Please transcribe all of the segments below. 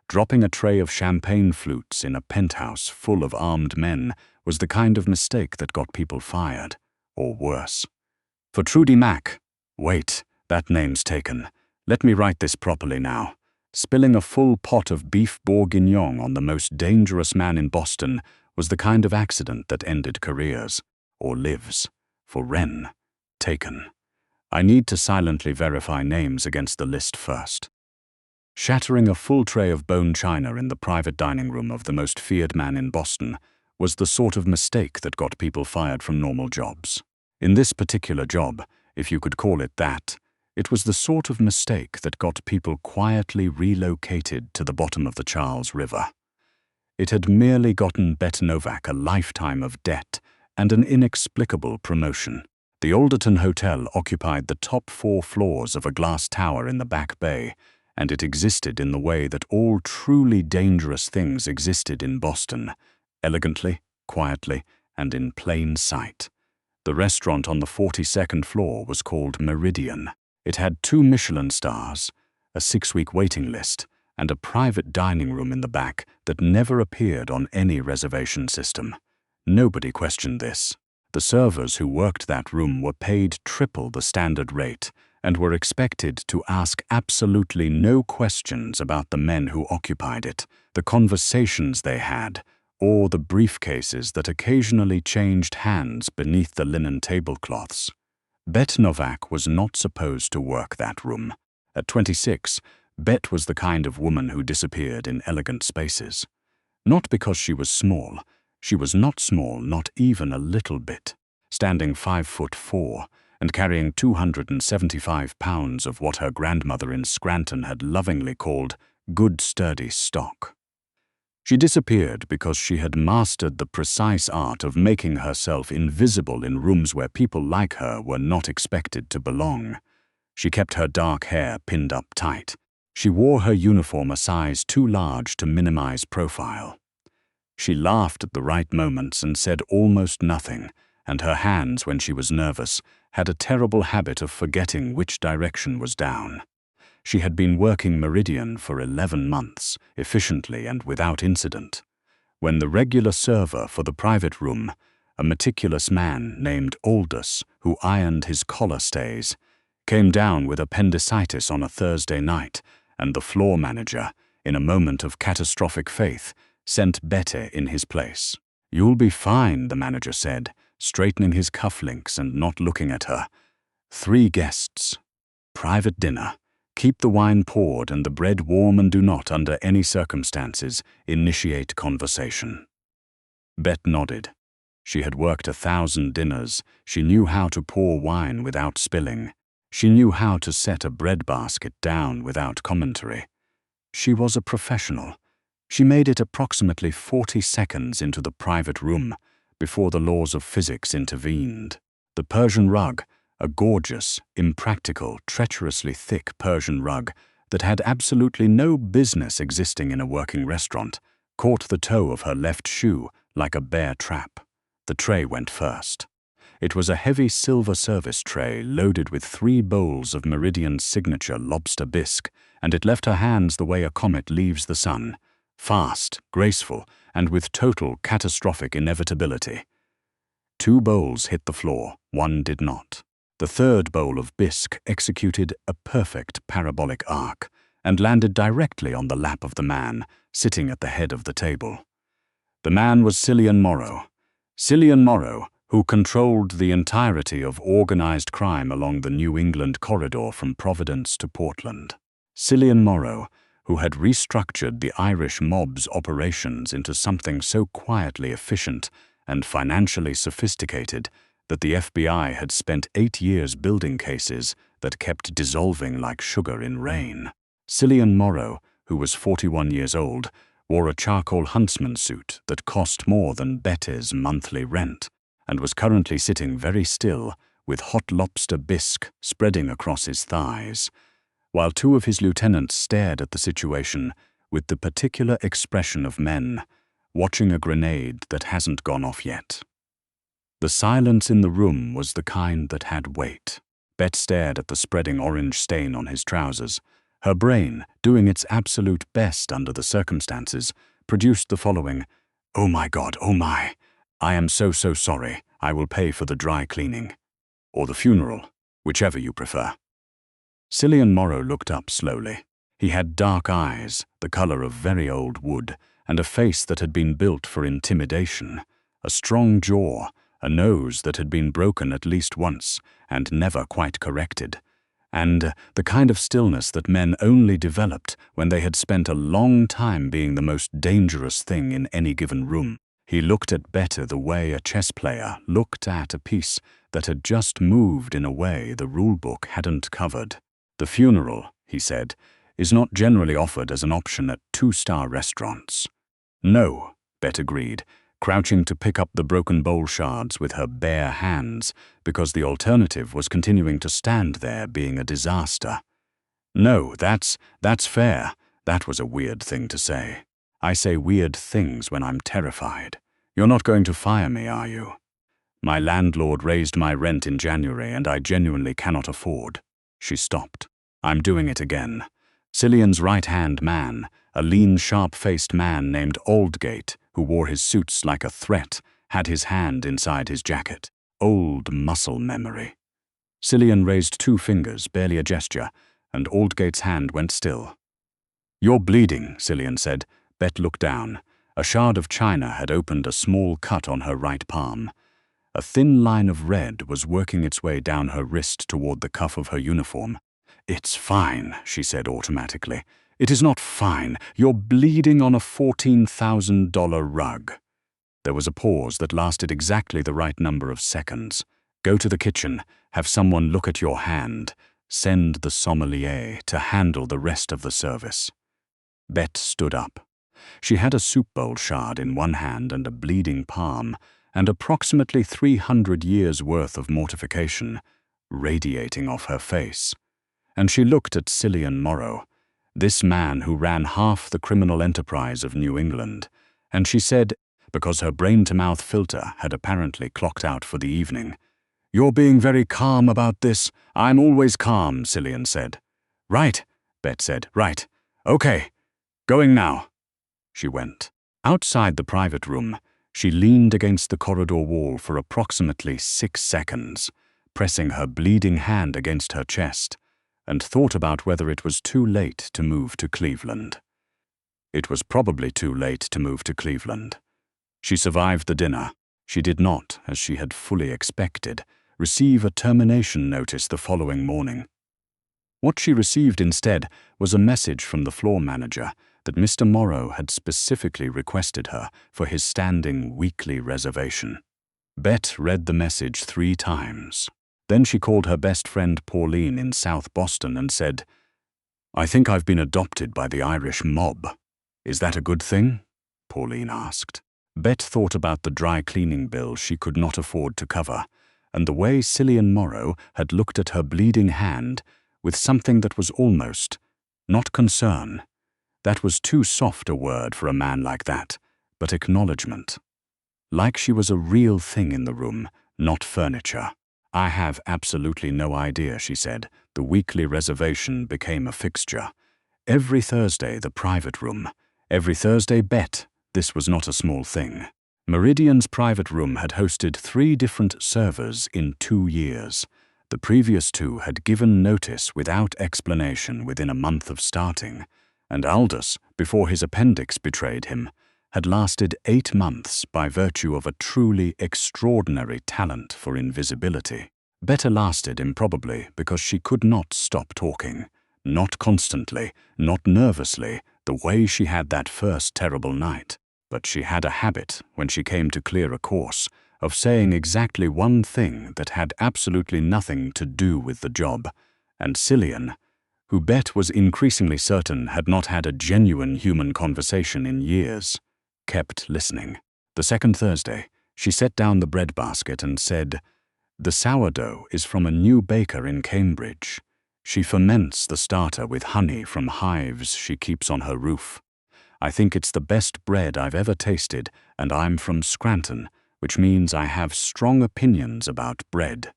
Dropping a tray of champagne flutes in a penthouse full of armed men was the kind of mistake that got people fired, or worse. For Trudy Mack, wait, that name's taken. Let me write this properly now. Spilling a full pot of beef bourguignon on the most dangerous man in Boston was the kind of accident that ended careers, or lives. For Wren, taken. I need to silently verify names against the list first. Shattering a full tray of bone china in the private dining room of the most feared man in Boston was the sort of mistake that got people fired from normal jobs. In this particular job, if you could call it that, it was the sort of mistake that got people quietly relocated to the bottom of the Charles River. It had merely gotten Bette Novak a lifetime of debt and an inexplicable promotion. The Alderton Hotel occupied the top 4 floors of a glass tower in the Back Bay, and it existed in the way that all truly dangerous things existed in Boston, elegantly, quietly, and in plain sight. The restaurant on the 42nd floor was called Meridian. It had 2 Michelin stars, a 6-week waiting list, and a private dining room in the back that never appeared on any reservation system. Nobody questioned this. The servers who worked that room were paid triple the standard rate and were expected to ask absolutely no questions about the men who occupied it, the conversations they had, or the briefcases that occasionally changed hands beneath the linen tablecloths. Bette Novak was not supposed to work that room. At 26, Bette was the kind of woman who disappeared in elegant spaces. Not because she was small. She was not small, not even a little bit. Standing 5'4" and carrying 275 pounds of what her grandmother in Scranton had lovingly called good sturdy stock. She disappeared because she had mastered the precise art of making herself invisible in rooms where people like her were not expected to belong. She kept her dark hair pinned up tight. She wore her uniform a size too large to minimize profile. She laughed at the right moments and said almost nothing, and her hands, when she was nervous, had a terrible habit of forgetting which direction was down. She had been working Meridian for 11 months, efficiently and without incident, when the regular server for the private room, a meticulous man named Aldous, who ironed his collar stays, came down with appendicitis on a Thursday night, and the floor manager, in a moment of catastrophic faith, sent Bette in his place. "You'll be fine," the manager said, straightening his cufflinks and not looking at her. 3 guests. Private dinner. Keep the wine poured and the bread warm, and do not, under any circumstances, initiate conversation. Bette nodded. She had worked 1,000 dinners. She knew how to pour wine without spilling. She knew how to set a breadbasket down without commentary. She was a professional. She made it approximately 40 seconds into the private room before the laws of physics intervened. The Persian rug, a gorgeous, impractical, treacherously thick Persian rug that had absolutely no business existing in a working restaurant, caught the toe of her left shoe like a bear trap. The tray went first. It was a heavy silver service tray loaded with 3 bowls of Meridian's signature lobster bisque, and it left her hands the way a comet leaves the sun, fast, graceful, and with total catastrophic inevitability. 2 bowls hit the floor, 1 did not. The 3rd bowl of bisque executed a perfect parabolic arc and landed directly on the lap of the man sitting at the head of the table. The man was Cillian Morrow. Cillian Morrow, who controlled the entirety of organized crime along the New England corridor from Providence to Portland. Cillian Morrow, who had restructured the Irish mob's operations into something so quietly efficient and financially sophisticated that the FBI had spent 8 years building cases that kept dissolving like sugar in rain. Cillian Morrow, who was 41 years old, wore a charcoal huntsman suit that cost more than Bette's monthly rent, and was currently sitting very still with hot lobster bisque spreading across his thighs, while 2 of his lieutenants stared at the situation with the particular expression of men watching a grenade that hasn't gone off yet. The silence in the room was the kind that had weight. Bette stared at the spreading orange stain on his trousers, Her brain, doing its absolute best under the circumstances, produced the following: "Oh my God, oh my. I am so sorry. I will pay for the dry cleaning. Or the funeral, whichever you prefer." Cillian Morrow looked up slowly. He had dark eyes, the color of very old wood, and a face that had been built for intimidation, a strong jaw, a nose that had been broken at least once and never quite corrected, and the kind of stillness that men only developed when they had spent a long time being the most dangerous thing in any given room. He looked at Bette the way a chess player looked at a piece that had just moved in a way the rulebook hadn't covered. "The funeral," he said, "is not generally offered as an option at 2-star restaurants." "No," Bette agreed, crouching to pick up the broken bowl shards with her bare hands because the alternative was continuing to stand there being a disaster. "No, that's fair." That was a weird thing to say. I say weird things when I'm terrified. "You're not going to fire me, are you?" "My landlord raised my rent in January and I genuinely cannot afford." She stopped. "I'm doing it again." Cillian's right-hand man, a lean, sharp-faced man named Aldgate, who wore his suits like a threat, had his hand inside his jacket. Old muscle memory. Cillian raised 2 fingers, barely a gesture, and Aldgate's hand went still. "You're bleeding," Cillian said. Bette looked down. A shard of china had opened a small cut on her right palm. A thin line of red was working its way down her wrist toward the cuff of her uniform. "It's fine," she said automatically. "It is not fine. You're bleeding on a $14,000 rug." There was a pause that lasted exactly the right number of seconds. "Go to the kitchen. Have someone look at your hand. Send the sommelier to handle the rest of the service." Bette stood up. She had a soup bowl shard in one hand and a bleeding palm, and approximately 300 years' worth of mortification radiating off her face. And she looked at Cillian Morrow, this man who ran half the criminal enterprise of New England, and she said, because her brain-to-mouth filter had apparently clocked out for the evening, "You're being very calm about this." "I'm always calm," Cillian said. "Right," Bette said. "Right. Okay. Going now." She went. Outside the private room, she leaned against the corridor wall for approximately 6 seconds, pressing her bleeding hand against her chest, and thought about whether it was too late to move to Cleveland. It was probably too late to move to Cleveland. She survived the dinner. She did not, as she had fully expected, receive a termination notice the following morning. What she received instead was a message from the floor manager that Mr. Morrow had specifically requested her for his standing weekly reservation. Bette read the message 3 times. Then she called her best friend Pauline in South Boston and said, "I think I've been adopted by the Irish mob. Is that a good thing?" Pauline asked. Bette thought about the dry cleaning bill she could not afford to cover, and the way Cillian Morrow had looked at her bleeding hand with something that was almost, not concern. That was too soft a word for a man like that, but acknowledgement. Like she was a real thing in the room, not furniture. "I have absolutely no idea," she said. The weekly reservation became a fixture. Every Thursday, the private room. Every Thursday, Bette. This was not a small thing. Meridian's private room had hosted 3 different servers in 2 years. The previous 2 had given notice without explanation within a month of starting, and Aldous, before his appendix betrayed him, had lasted 8 months by virtue of a truly extraordinary talent for invisibility. Bette lasted improbably because she could not stop talking, not constantly, not nervously, the way she had that first terrible night. But she had a habit, when she came to clear a course, of saying exactly one thing that had absolutely nothing to do with the job, and Cillian, who Bette was increasingly certain had not had a genuine human conversation in years, kept listening. The second Thursday, she set down the bread basket and said, "The sourdough is from a new baker in Cambridge. She ferments the starter with honey from hives she keeps on her roof. I think it's the best bread I've ever tasted, and I'm from Scranton, which means I have strong opinions about bread."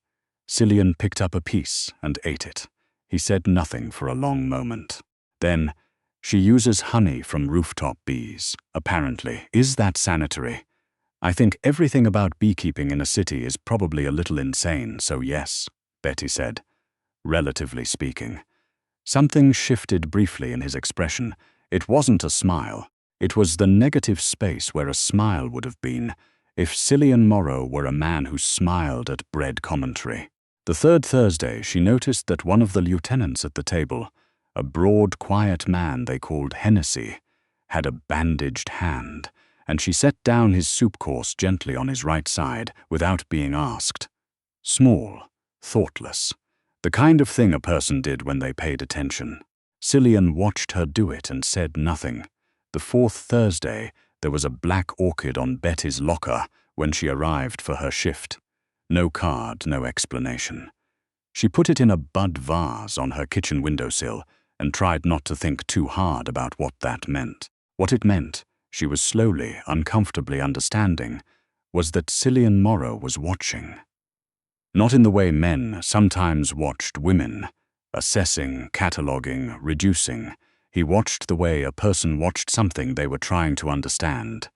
Cillian picked up a piece and ate it. He said nothing for a long moment. Then, she uses honey from rooftop bees, apparently. Is that sanitary? I think everything about beekeeping in a city is probably a little insane, so yes, Betty said, relatively speaking. Something shifted briefly in his expression. It wasn't a smile. It was the negative space where a smile would have been if Cillian Morrow were a man who smiled at bread commentary. The third Thursday, she noticed that one of the lieutenants at the table, a broad, quiet man they called Hennessy, had a bandaged hand, and she set down his soup course gently on his right side without being asked. Small, thoughtless, the kind of thing a person did when they paid attention. Cillian watched her do it and said nothing. The fourth Thursday, there was a black orchid on Betty's locker when she arrived for her shift. No card, no explanation. She put it in a bud vase on her kitchen windowsill and tried not to think too hard about what that meant. What it meant, she was slowly, uncomfortably understanding, was that Cillian Morrow was watching. Not in the way men sometimes watched women, assessing, cataloging, reducing. He watched the way a person watched something they were trying to understand,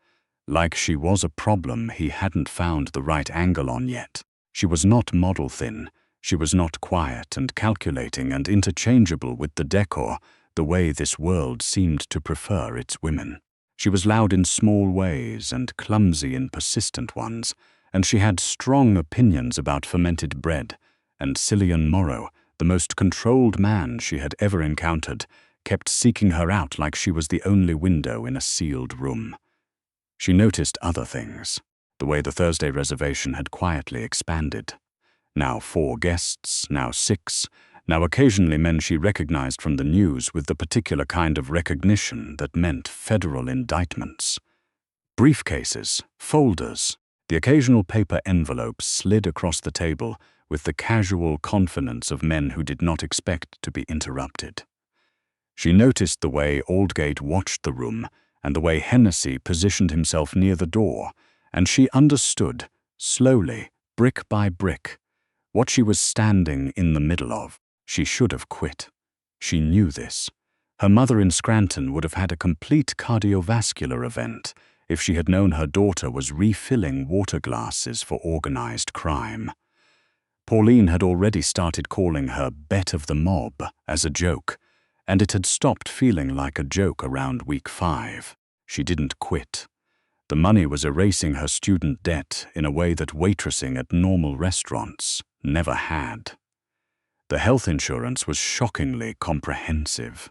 like she was a problem he hadn't found the right angle on yet. She was not model thin. She was not quiet and calculating and interchangeable with the decor, the way this world seemed to prefer its women. She was loud in small ways and clumsy in persistent ones, and she had strong opinions about fermented bread, and Cillian Morrow, the most controlled man she had ever encountered, kept seeking her out like she was the only window in a sealed room. She noticed other things, the way the Thursday reservation had quietly expanded. Now 4 guests, now 6, now occasionally men she recognized from the news with the particular kind of recognition that meant federal indictments. Briefcases, folders, the occasional paper envelope slid across the table with the casual confidence of men who did not expect to be interrupted. She noticed the way Aldgate watched the room and the way Hennessy positioned himself near the door, and she understood, slowly, brick by brick, what she was standing in the middle of. She should have quit. She knew this. Her mother in Scranton would have had a complete cardiovascular event if she had known her daughter was refilling water glasses for organized crime. Pauline had already started calling her Bet of the Mob as a joke, and it had stopped feeling like a joke around week 5. She didn't quit. The money was erasing her student debt in a way that waitressing at normal restaurants never had. The health insurance was shockingly comprehensive.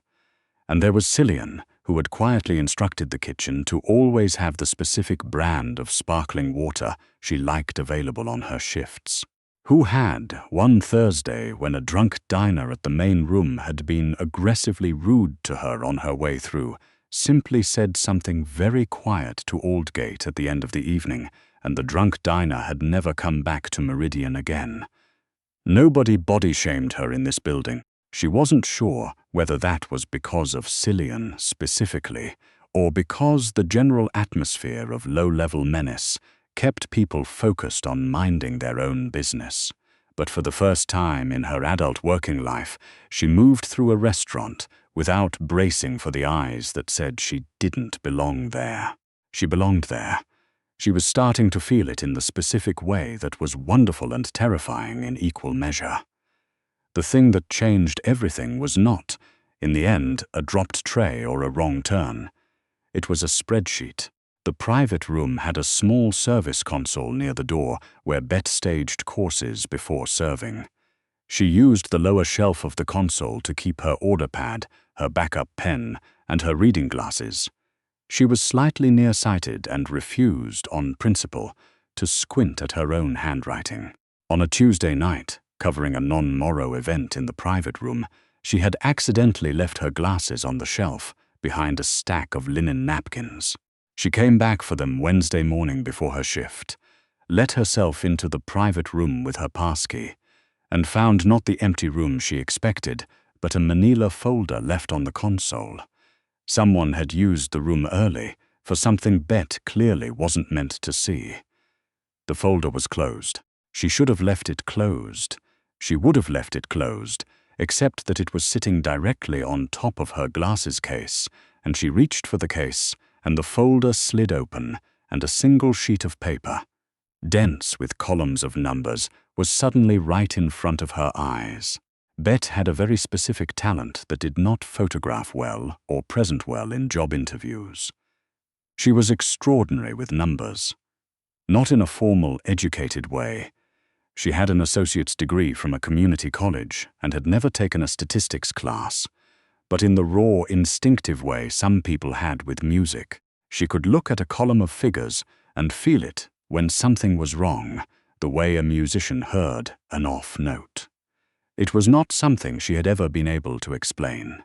And there was Cillian, who had quietly instructed the kitchen to always have the specific brand of sparkling water she liked available on her shifts. Who had, one Thursday when a drunk diner at the main room had been aggressively rude to her on her way through, simply said something very quiet to Aldgate at the end of the evening, and the drunk diner had never come back to Meridian again. Nobody body-shamed her in this building. She wasn't sure whether that was because of Cillian specifically, or because the general atmosphere of low-level menace kept people focused on minding their own business. But for the first time in her adult working life, she moved through a restaurant without bracing for the eyes that said she didn't belong there. She belonged there. She was starting to feel it in the specific way that was wonderful and terrifying in equal measure. The thing that changed everything was not, in the end, a dropped tray or a wrong turn. It was a spreadsheet. The private room had a small service console near the door where Bet staged courses before serving. She used the lower shelf of the console to keep her order pad, her backup pen, and her reading glasses. She was slightly nearsighted and refused, on principle, to squint at her own handwriting. On a Tuesday night, covering a non-Morrow event in the private room, she had accidentally left her glasses on the shelf behind a stack of linen napkins. She came back for them Wednesday morning before her shift, let herself into the private room with her passkey, and found not the empty room she expected, but a manila folder left on the console. Someone had used the room early for something Bet clearly wasn't meant to see. The folder was closed. She should have left it closed. She would have left it closed except that it was sitting directly on top of her glasses case, and she reached for the case, and the folder slid open, and a single sheet of paper, dense with columns of numbers, was suddenly right in front of her eyes. Bette had a very specific talent that did not photograph well or present well in job interviews. She was extraordinary with numbers. Not in a formal, educated way. She had an associate's degree from a community college and had never taken a statistics class, but in the raw, instinctive way some people had with music. She could look at a column of figures and feel it when something was wrong, the way a musician heard an off note. It was not something she had ever been able to explain.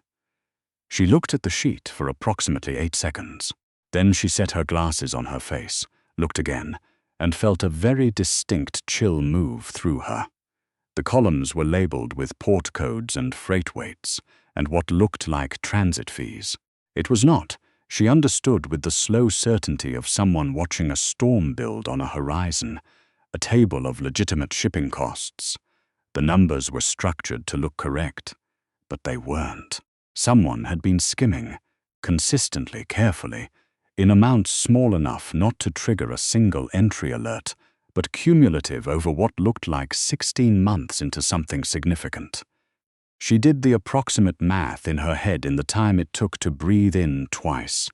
She looked at the sheet for approximately 8 seconds. Then she set her glasses on her face, looked again, and felt a very distinct chill move through her. The columns were labeled with port codes and freight weights, and what looked like transit fees. It was not. She understood with the slow certainty of someone watching a storm build on a horizon, a table of legitimate shipping costs. The numbers were structured to look correct, but they weren't. Someone had been skimming, consistently, carefully, in amounts small enough not to trigger a single entry alert, but cumulative over what looked like 16 months into something significant. She did the approximate math in her head in the time it took to breathe in twice.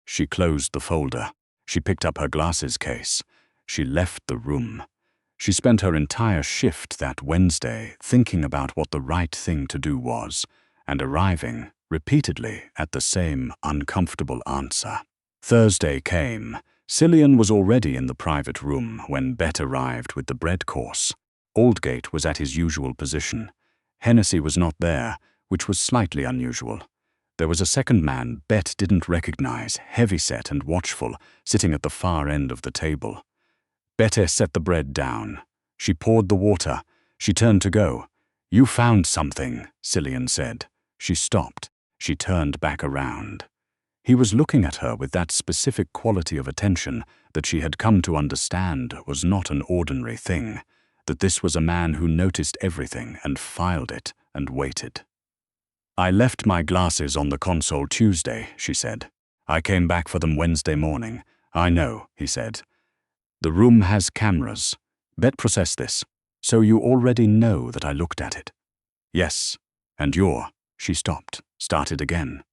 She closed the folder. She picked up her glasses case. She left the room. She spent her entire shift that Wednesday thinking about what the right thing to do was, and arriving, repeatedly, at the same uncomfortable answer. Thursday came. Cillian was already in the private room when Bette arrived with the bread course. Aldgate was at his usual position. Hennessy was not there, which was slightly unusual. There was a second man Bette didn't recognize, heavyset and watchful, sitting at the far end of the table. Bette set the bread down. She poured the water. She turned to go. "You found something," Cillian said. She stopped. She turned back around. He was looking at her with that specific quality of attention that she had come to understand was not an ordinary thing, that this was a man who noticed everything and filed it and waited. "I left my glasses on the console Tuesday," she said. "I came back for them Wednesday morning." "I know," he said. "The room has cameras. Bette processed this. So you already know that I looked at it?" "Yes. And She stopped, started again.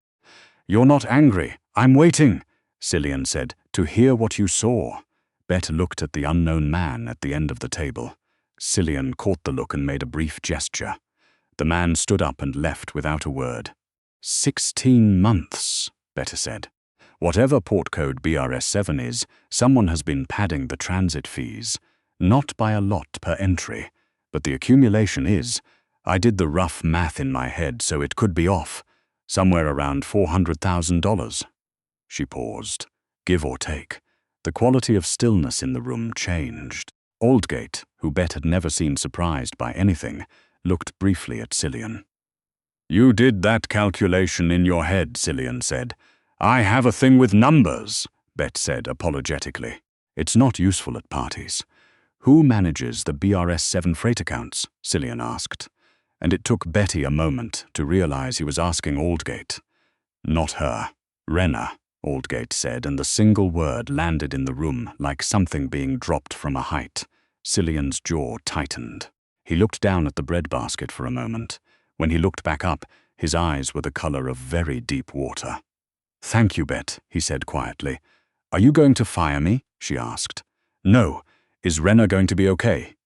"You're not angry. I'm waiting," Cillian said, "to hear what you saw." Bette looked at the unknown man at the end of the table. Cillian caught the look and made a brief gesture. The man stood up and left without a word. 16 months, Bette said. "Whatever port code BRS7 is, someone has been padding the transit fees. Not by a lot per entry, but the accumulation is. I did the rough math in my head, so it could be off. Somewhere around $400,000. She paused, give or take. The quality of stillness in the room changed. Aldgate, who Bette had never seen surprised by anything, looked briefly at Cillian. "You did that calculation in your head," Cillian said. "I have a thing with numbers," Bette said apologetically. "It's not useful at parties." "Who manages the BRS7 freight accounts?" Cillian asked. And it took Bette a moment to realize he was asking Aldgate. "Not her. Renner," Aldgate said, and the single word landed in the room like something being dropped from a height. Cillian's jaw tightened. He looked down at the breadbasket for a moment. When he looked back up, his eyes were the color of very deep water. "Thank you, Bette," he said quietly. "Are you going to fire me?" she asked. "No. Is Renner going to be okay?"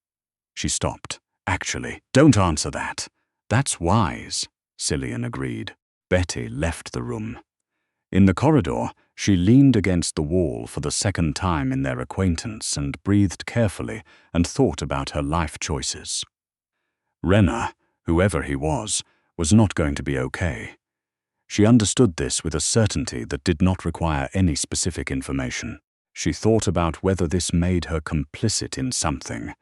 She stopped. "Actually, don't answer that." "That's wise," Cillian agreed. Bette left the room. In the corridor, she leaned against the wall for the second time in their acquaintance and breathed carefully and thought about her life choices. Renner, whoever he was not going to be okay. She understood this with a certainty that did not require any specific information. She thought about whether this made her complicit in something,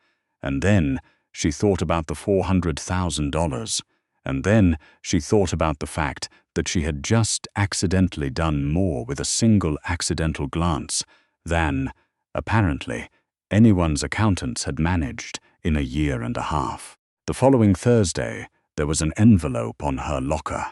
and then she thought about the $400,000, and then she thought about the fact that she had just accidentally done more with a single accidental glance than, apparently, anyone's accountants had managed in a year and a half. The following Thursday, there was an envelope on her locker.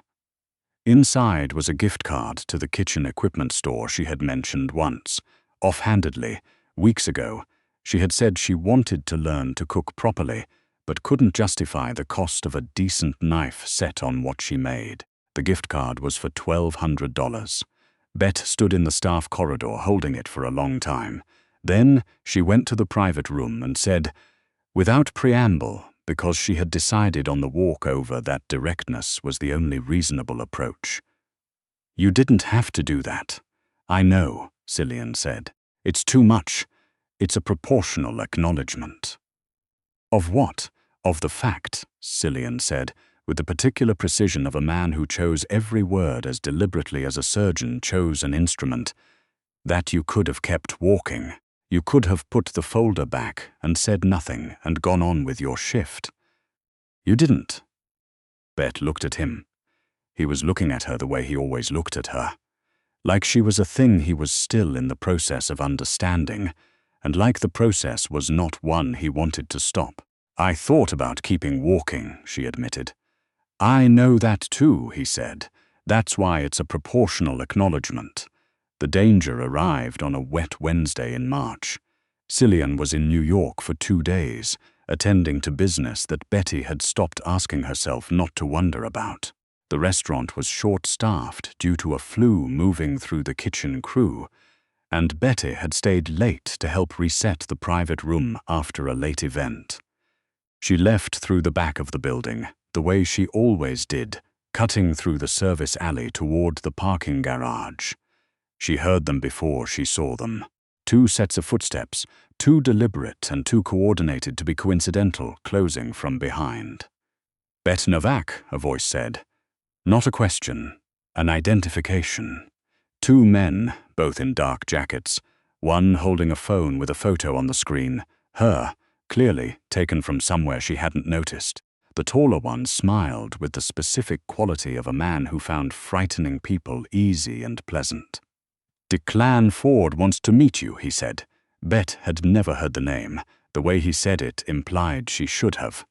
Inside was a gift card to the kitchen equipment store she had mentioned once. Offhandedly, weeks ago, she had said she wanted to learn to cook properly, but couldn't justify the cost of a decent knife set on what she made. The gift card was for $1,200. Bette stood in the staff corridor holding it for a long time. Then she went to the private room and said, without preamble, because she had decided on the walk over that directness was the only reasonable approach. "You didn't have to do that. I know," Cillian said. "It's too much. It's a proportional acknowledgement." "Of what?" "Of the fact," Cillian said, with the particular precision of a man who chose every word as deliberately as a surgeon chose an instrument, "that you could have kept walking. You could have put the folder back and said nothing and gone on with your shift. You didn't." Bette looked at him. He was looking at her the way he always looked at her, like she was a thing he was still in the process of understanding, and like the process was not one he wanted to stop. "I thought about keeping walking," she admitted. "I know that too," he said. "That's why it's a proportional acknowledgement." The danger arrived on a wet Wednesday in March. Cillian was in New York for 2 days, attending to business that Bette had stopped asking herself not to wonder about. The restaurant was short-staffed due to a flu moving through the kitchen crew, and Bette had stayed late to help reset the private room after a late event. She left through the back of the building, the way she always did, cutting through the service alley toward the parking garage. She heard them before she saw them. 2 sets of footsteps, too deliberate and too coordinated to be coincidental, closing from behind. "Bette Novak," a voice said. Not a question, an identification. 2 men, both in dark jackets, one holding a phone with a photo on the screen, her, clearly taken from somewhere she hadn't noticed. The taller one smiled with the specific quality of a man who found frightening people easy and pleasant. "Declan Ford wants to meet you," he said. Bette had never heard the name. The way he said it implied she should have.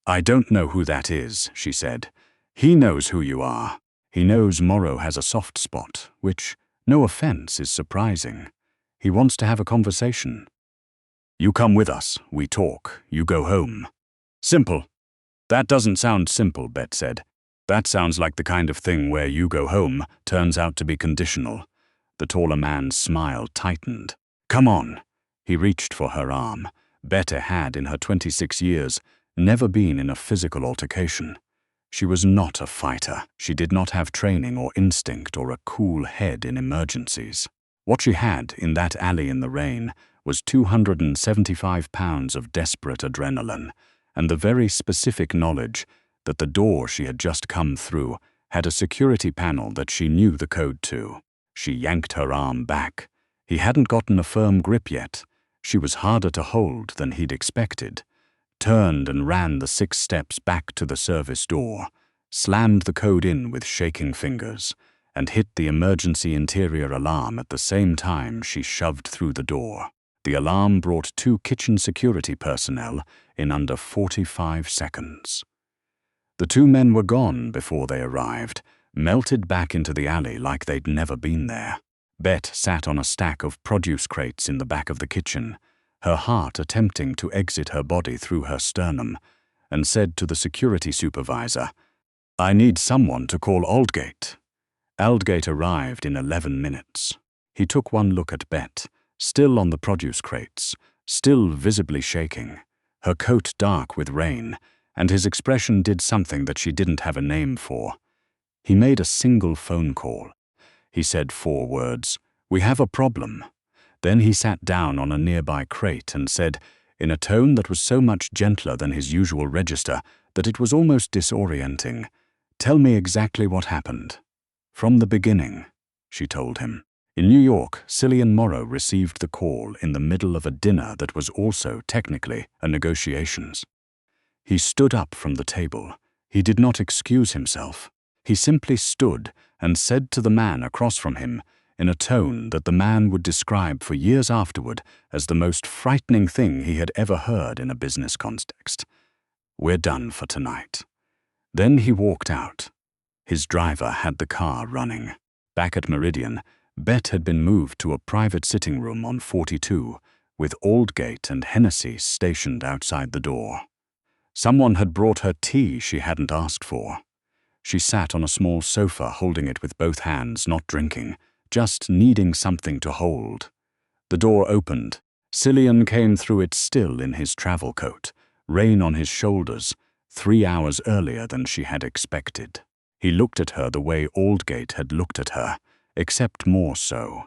"I don't know who that is," she said. "He knows who you are. He knows Morrow has a soft spot, which, no offense, is surprising. He wants to have a conversation." "You come with us, we talk, you go home." "Simple." "That doesn't sound simple," Bette said. "That sounds like the kind of thing where you go home turns out to be conditional." The taller man's smile tightened. "Come on." He reached for her arm. Bette had, in her 26 years, never been in a physical altercation. She was not a fighter. She did not have training or instinct or a cool head in emergencies. What she had in that alley in the rain was 275 pounds of desperate adrenaline, and the very specific knowledge that the door she had just come through had a security panel that she knew the code to. She yanked her arm back. He hadn't gotten a firm grip yet. She was harder to hold than he'd expected. Turned and ran the 6 steps back to the service door, slammed the code in with shaking fingers, and hit the emergency interior alarm at the same time she shoved through the door. The alarm brought 2 kitchen security personnel in under 45 seconds. The 2 men were gone before they arrived, melted back into the alley like they'd never been there. Bette sat on a stack of produce crates in the back of the kitchen, her heart attempting to exit her body through her sternum, and said to the security supervisor, "I need someone to call Aldgate." Aldgate arrived in 11 minutes. He took one look at Bette, still on the produce crates, still visibly shaking, her coat dark with rain, and his expression did something that she didn't have a name for. He made a single phone call. He said 4 words, "We have a problem." Then he sat down on a nearby crate and said, in a tone that was so much gentler than his usual register that it was almost disorienting, "Tell me exactly what happened." "From the beginning," she told him. In New York, Cillian Morrow received the call in the middle of a dinner that was also, technically, a negotiations. He stood up from the table. He did not excuse himself. He simply stood and said to the man across from him, in a tone that the man would describe for years afterward as the most frightening thing he had ever heard in a business context, "We're done for tonight." Then he walked out. His driver had the car running. Back at Meridian, Bette had been moved to a private sitting room on 42, with Aldgate and Hennessy stationed outside the door. Someone had brought her tea she hadn't asked for. She sat on a small sofa holding it with both hands, not drinking, just needing something to hold. The door opened. Cillian came through it still in his travel coat, rain on his shoulders, 3 hours earlier than she had expected. He looked at her the way Aldgate had looked at her, except more so.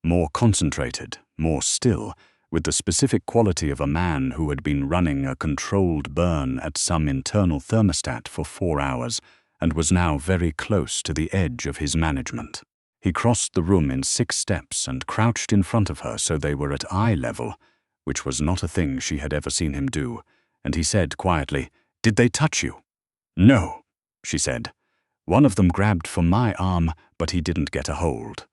More concentrated, more still, with the specific quality of a man who had been running a controlled burn at some internal thermostat for 4 hours and was now very close to the edge of his management. He crossed the room in 6 steps and crouched in front of her so they were at eye level, which was not a thing she had ever seen him do, and he said quietly, "Did they touch you?" "No," she said. "One of them grabbed for my arm, but he didn't get a hold.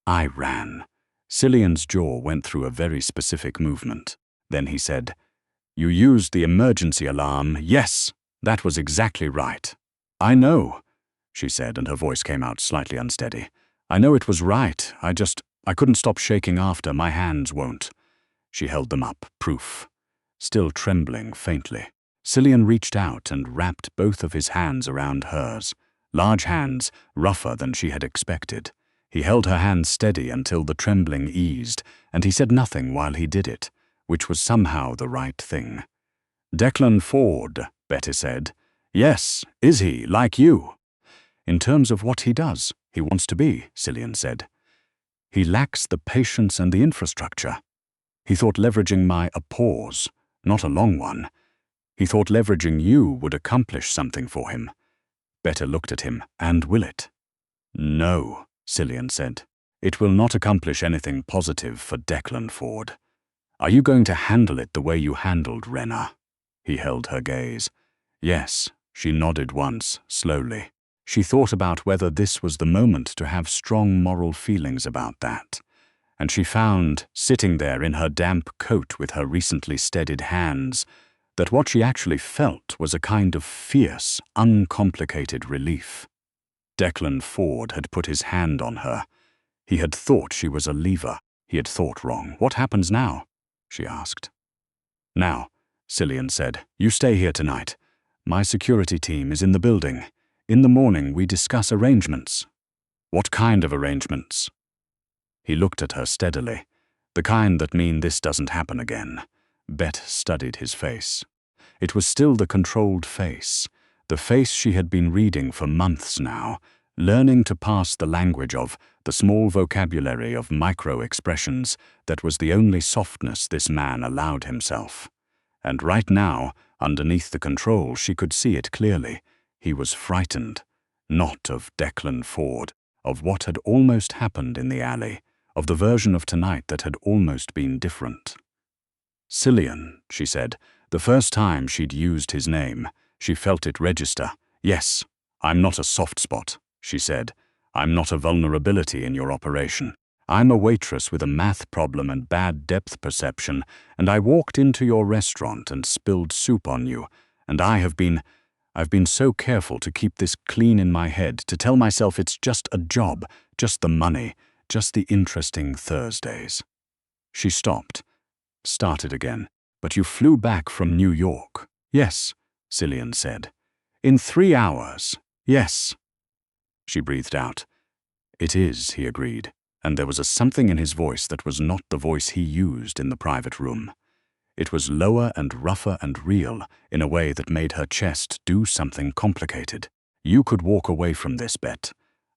I ran." Cillian's jaw went through a very specific movement. Then he said, "You used the emergency alarm. Yes, that was exactly right." "I know," she said, and her voice came out slightly unsteady. "I know it was right. I couldn't stop shaking after. My hands won't." She held them up, proof. Still trembling faintly, Cillian reached out and wrapped both of his hands around hers. Large hands, rougher than she had expected. He held her hands steady until the trembling eased, and he said nothing while he did it, which was somehow the right thing. "Declan Ford," Bette said. "Yes, is he, like you?" "In terms of what he does, he wants to be," Cillian said. "He lacks the patience and the infrastructure. He thought leveraging a pause, not a long one. He thought leveraging you would accomplish something for him." Bette looked at him. "And will it?" "No," Cillian said. "It will not accomplish anything positive for Declan Ford. Are you going to handle it the way you handled Renner?" He held her gaze. "Yes," she nodded once, slowly. She thought about whether this was the moment to have strong moral feelings about that. And she found, sitting there in her damp coat with her recently steadied hands, that what she actually felt was a kind of fierce, uncomplicated relief. Declan Ford had put his hand on her. He had thought she was a lever. He had thought wrong. "What happens now?" she asked. "Now," Cillian said, "you stay here tonight. My security team is in the building. In the morning we discuss arrangements." "What kind of arrangements?" He looked at her steadily. "The kind that mean this doesn't happen again." Bette studied his face. It was still the controlled face, the face she had been reading for months now, learning to pass the language of, the small vocabulary of micro-expressions that was the only softness this man allowed himself. And right now, underneath the control, she could see it clearly. He was frightened, not of Declan Ford, of what had almost happened in the alley, of the version of tonight that had almost been different. "Cillian," she said. The first time she'd used his name, she felt it register. "Yes, I'm not a soft spot," she said. "I'm not a vulnerability in your operation. I'm a waitress with a math problem and bad depth perception, and I walked into your restaurant and spilled soup on you, and I've been so careful to keep this clean in my head, to tell myself it's just a job, just the money, just the interesting Thursdays." She stopped, started again. "But you flew back from New York." "Yes," Cillian said. "In 3 hours. Yes." She breathed out. "It is," he agreed, and there was something in his voice that was not the voice he used in the private room. It was lower and rougher and real, in a way that made her chest do something complicated. "You could walk away from this, Bette.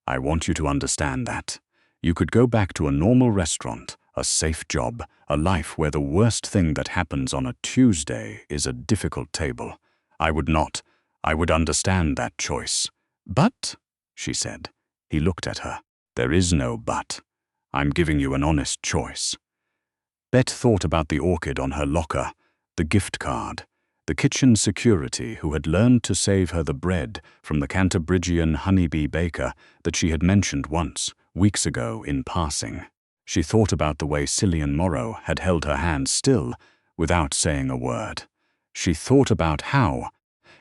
I want you to understand that. You could go back to a normal restaurant, a safe job, a life where the worst thing that happens on a Tuesday is a difficult table. I would not. I would understand that choice." "But," she said. He looked at her. "There is no but. I'm giving you an honest choice." Bette thought about the orchid on her locker, the gift card, the kitchen security who had learned to save her the bread from the Cantabrigian honeybee baker that she had mentioned once, weeks ago, in passing. She thought about the way Cillian Morrow had held her hand still, without saying a word. She thought about how,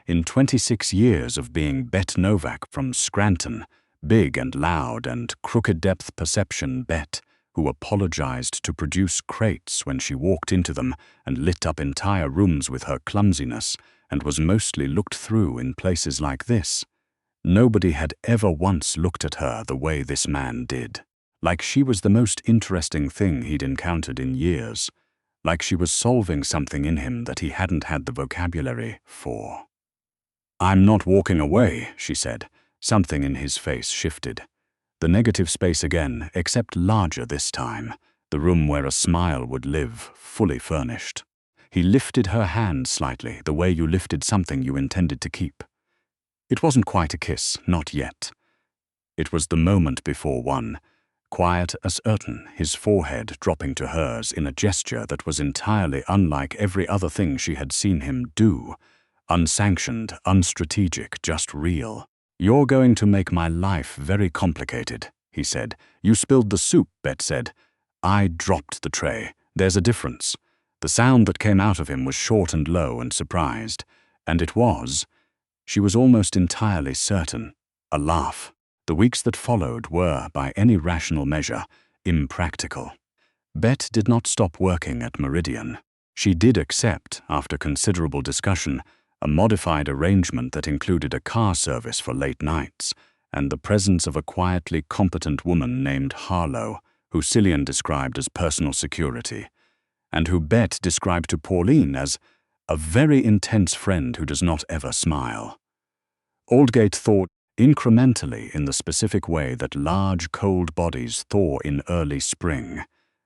in 26 years of being Bette Novak from Scranton, big and loud and crooked depth perception Bette, who apologized to produce crates when she walked into them and lit up entire rooms with her clumsiness, and was mostly looked through in places like this. Nobody had ever once looked at her the way this man did, like she was the most interesting thing he'd encountered in years, like she was solving something in him that he hadn't had the vocabulary for. "I'm not walking away," she said. Something in his face shifted. The negative space again, except larger this time, the room where a smile would live, fully furnished. He lifted her hand slightly, the way you lifted something you intended to keep. It wasn't quite a kiss, not yet. It was the moment before one, quiet as certain, his forehead dropping to hers in a gesture that was entirely unlike every other thing she had seen him do. Unsanctioned, unstrategic, just real. "You're going to make my life very complicated," he said. "You spilled the soup," Bette said. "I dropped the tray. There's a difference." The sound that came out of him was short and low and surprised. And it was, she was almost entirely certain, a laugh. The weeks that followed were, by any rational measure, impractical. Bette did not stop working at Meridian. She did accept, after considerable discussion, a modified arrangement that included a car service for late nights and the presence of a quietly competent woman named Harlow, who Cillian described as personal security, and who Bette described to Pauline as a very intense friend who does not ever smile. Aldgate thought incrementally in the specific way that large, cold bodies thaw in early spring,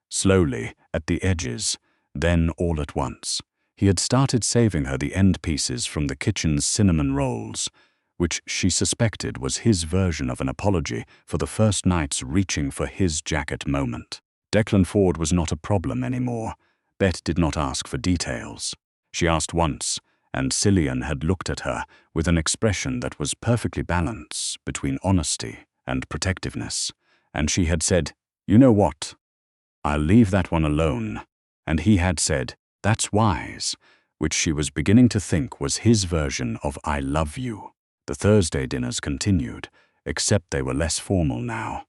slowly, at the edges, then all at once. He had started saving her the end pieces from the kitchen's cinnamon rolls, which she suspected was his version of an apology for the first night's reaching for his jacket moment. Declan Ford was not a problem anymore. Bette did not ask for details. She asked once, and Cillian had looked at her with an expression that was perfectly balanced between honesty and protectiveness, and she had said, "You know what? I'll leave that one alone," and he had said, "That's wise," which she was beginning to think was his version of "I love you." The Thursday dinners continued, except they were less formal now.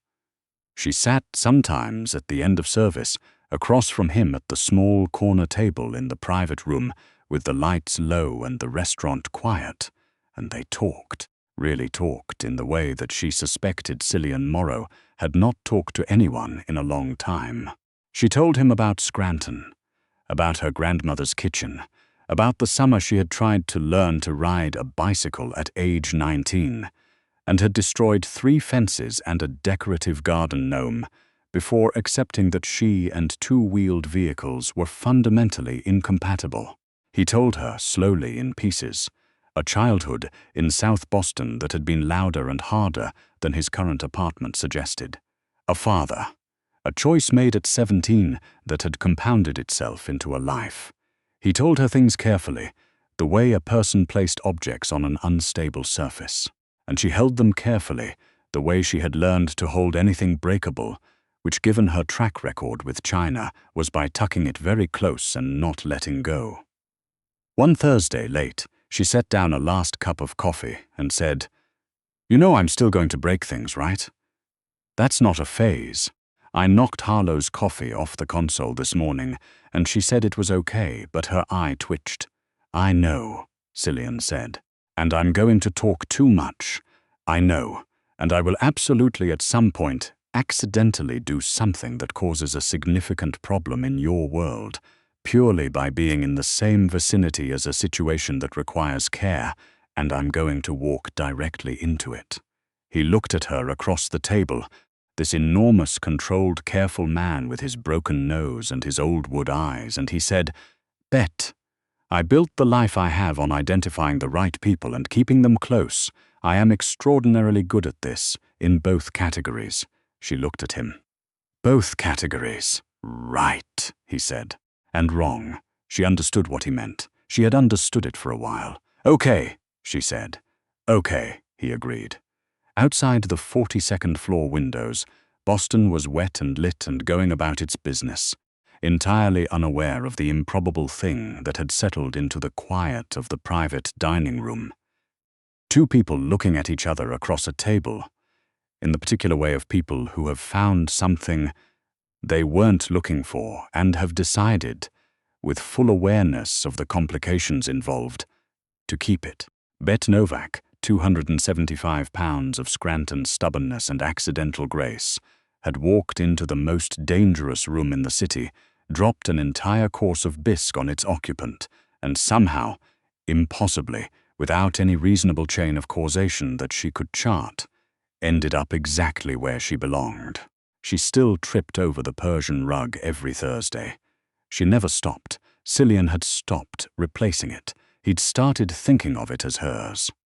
She sat sometimes at the end of service, across from him at the small corner table in the private room, with the lights low and the restaurant quiet, and they talked, really talked in the way that she suspected Cillian Morrow had not talked to anyone in a long time. She told him about Scranton, about her grandmother's kitchen, about the summer she had tried to learn to ride a bicycle at age 19, and had destroyed 3 fences and a decorative garden gnome before accepting that she and two-wheeled vehicles were fundamentally incompatible. He told her, slowly in pieces, a childhood in South Boston that had been louder and harder than his current apartment suggested. A father. A choice made at 17 that had compounded itself into a life. He told her things carefully, the way a person placed objects on an unstable surface. And she held them carefully, the way she had learned to hold anything breakable, which, given her track record with China, was by tucking it very close and not letting go. One Thursday late, she set down a last cup of coffee and said, "You know I'm still going to break things, right? That's not a phase. I knocked Harlow's coffee off the console this morning, and she said it was okay, but her eye twitched. I know," Cillian said, "and I'm going to talk too much. I know, and I will absolutely at some point accidentally do something that causes a significant problem in your world, purely by being in the same vicinity as a situation that requires care, and I'm going to walk directly into it." He looked at her across the table, this enormous, controlled, careful man with his broken nose and his old wood eyes, and he said, "Bette, I built the life I have on identifying the right people and keeping them close. I am extraordinarily good at this, in both categories." She looked at him. "Both categories. Right," he said. And wrong. She understood what he meant. She had understood it for a while. "Okay," she said. "Okay," he agreed. Outside the 42nd floor windows, Boston was wet and lit and going about its business. entirely unaware of the improbable thing that had settled into the quiet of the private dining room. Two people looking at each other across a table, in the particular way of people who have found something they weren't looking for and have decided, with full awareness of the complications involved, to keep it. Bette Novak, 275 pounds of Scranton stubbornness and accidental grace, had walked into the most dangerous room in the city, dropped an entire course of bisque on its occupant, and somehow, impossibly, without any reasonable chain of causation that she could chart, ended up exactly where she belonged. She still tripped over the Persian rug every Thursday. She never stopped. Cillian had stopped replacing it. He'd started thinking of it as hers.